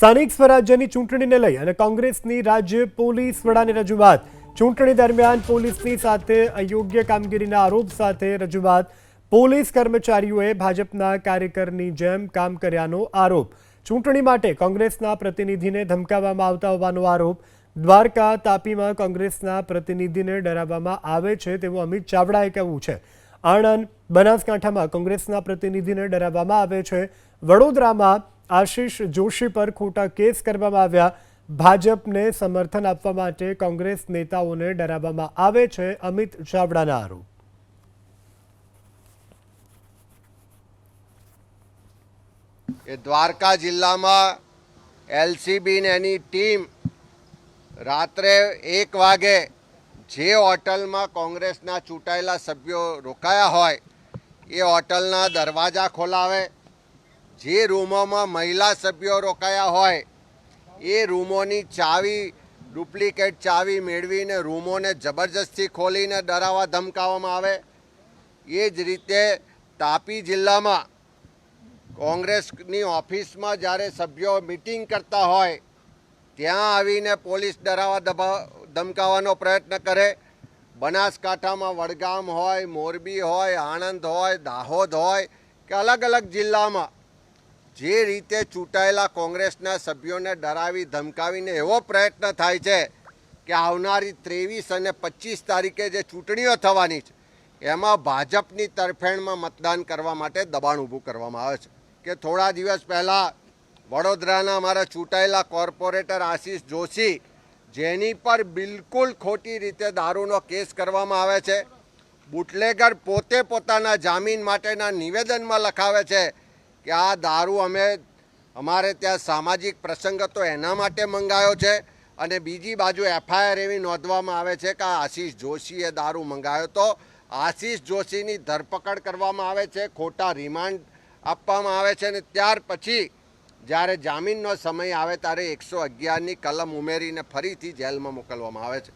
સ્થાનિક સ્વરાજ્યની ચૂંટણીને લઈ અને કોંગ્રેસની રાજ્ય પોલીસ વડાની રજૂઆત। ચૂંટણી દરમિયાન પોલીસની સાથે અયોગ્ય કામગીરીના આરોપ સાથે રજૂઆત। પોલીસ કર્મચારીઓએ ભાજપના કાર્યકરની જેમ કામ કર્યાનો આરોપ। ચૂંટણી માટે કોંગ્રેસના પ્રતિનિધિને ધમકાવવામાં આવતા હોવાનો આરોપ। દ્વારકા તાપીમાં કોંગ્રેસના પ્રતિનિધિને ડરાવવામાં આવે છે તેવું અમિત ચાવડાએ કહ્યું છે। આણંદ બનાસકાંઠામાં કોંગ્રેસના પ્રતિનિધિને ડરાવવામાં આવે છે। વડોદરામાં આશીષ જોશી પર ખોટા કેસ કરવામાં આવ્યા। ભાજપને સમર્થન આપવા માટે કોંગ્રેસ નેતાઓને ડરાવવામાં આવે છે, અમિત ચાવડાના આરોપ। દ્વારકા જિલ્લામાં એલસીબી ને એની ટીમ રાત્રે 1 વાગે જે હોટલમાં કોંગ્રેસના ચૂંટાયેલા સભ્યો રોકાયા હોય એ હોટલના દરવાજા ખોલાવે। જે રૂમોમાં મહિલા સભ્યો રોકાયા હોય એ રૂમોની ચાવી ડુપ્લિકેટ ચાવી મેળવીને રૂમોને જબરજસ્તી ખોલીને ડરાવવા ધમકાવવામાં આવે। એ જ રીતે તાપી જિલ્લામાં કોંગ્રેસની ઓફિસમાં જ્યારે સભ્યો મિટિંગ કરતા હોય ત્યાં આવીને પોલીસ ડરાવવા ધમકાવવાનો પ્રયત્ન કરે। બનાસકાંઠામાં વડગામ હોય, મોરબી હોય, આણંદ હોય, દાહોદ હોય કે અલગ અલગ જિલ્લામાં જે રીતે ચૂંટાયેલા કોંગ્રેસના સભ્યોને ડરાવી ધમકાવીને એવો પ્રયત્ન થાય છે કે આવનારી 23 અને 25 તારીખે જે ચૂંટણીઓ થવાની છે એમાં ભાજપની તરફેણમાં મતદાન કરવા માટે દબાણ ઊભું કરવામાં આવે છે। કે થોડા દિવસ પહેલાં વડોદરાના અમારા ચૂંટાયેલા કોર્પોરેટર આશીષ જોશી, જેની પર બિલકુલ ખોટી રીતે દારૂનો કેસ કરવામાં આવે છે। બુટલેગર પોતે પોતાના જામીન માટેના નિવેદનમાં લખાવે છે કે આ દારૂ અમારે ત્યાં સામાજિક પ્રસંગ હતો એના માટે મંગાવ્યો છે, અને બીજી બાજુ એફઆઈઆર એવી નોંધવામાં આવે છે કે આશીષ જોશીએ દારૂ મંગાવ્યો તો આશીષ જોશીની ધરપકડ કરવામાં આવે છે, ખોટા રિમાન્ડ આપવામાં આવે છે, અને ત્યાર પછી જ્યારે જામીનનો સમય આવે ત્યારે 111ની કલમ ઉમેરીને ફરીથી જેલમાં મોકલવામાં આવે છે।